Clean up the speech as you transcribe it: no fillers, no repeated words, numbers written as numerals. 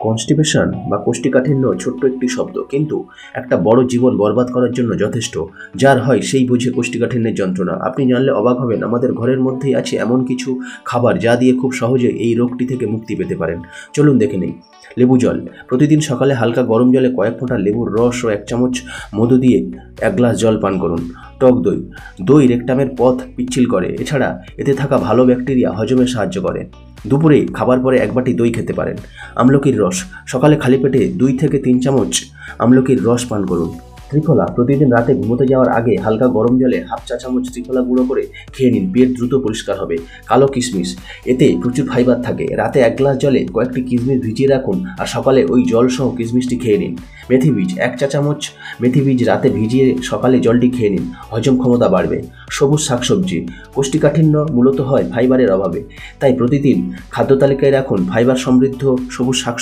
Constipation বা কোষ্ঠীকাঠিন্য ছোট্ট একটি শব্দ, কিন্তু একটা বড় জীবন বরবাদ করার জন্য যথেষ্ট। যার হয় সেই বুঝে কোষ্ঠীকাঠিন্যের যন্ত্রণা। আপনি জানলে অবাক হবেন, আমাদের ঘরের মধ্যেই আছে এমন কিছু খাবার যা দিয়ে খুব সহজে এই রোগটি থেকে মুক্তি পেতে পারেন। চলুন দেখে নেই। লেবু জল। প্রতিদিন সকালে হালকা গরম জলে কয়েক ফোঁটা লেবুর রস ও 1 চামচ মধু দিয়ে 1 গ্লাস জল পান করুন। টক দই। দই রেকটামের পথ পিচ্ছিল করে, এছাড়া এতে থাকা ভালো ব্যাকটেরিয়া হজমে সাহায্য করে। দুপুরে খাবার পরে 1 বাটি দই খেতে পারেন। আমলকির রস। সকালে খালি পেটে 2 থেকে 3 চামচ আমলকির রস পান করুন। ত্রিফলা। প্রতিদিন রাতে ঘুমোতে যাওয়ার আগে হালকা গরম জলে 1/2 চা চামচ ত্রিফলা গুঁড়ো করে খেয়ে নিন, পেট দ্রুত পরিষ্কার হবে। কালো কিশমিশ। এতে প্রচুর ফাইবার থাকে। রাতে 1 গ্লাস জলে কয়েকটি কিশমিশ ভিজিয়ে রাখুন আর সকালে ওই জল সহ কিশমিশটি খেয়ে নিন। মেথি বীজ। 1 চা চামচ মেথি বীজ রাতে ভিজিয়ে সকালে জলটি খেয়ে নিন, হজম ক্ষমতা বাড়বে। সবুজ শাকসবজি। কোষ্ঠীকাঠিন্য মূলত হয় ফাইবারের অভাবে, তাই প্রতিদিন খাদ্য তালিকায় রাখুন ফাইবার সমৃদ্ধ সবুজ শাকসবজি।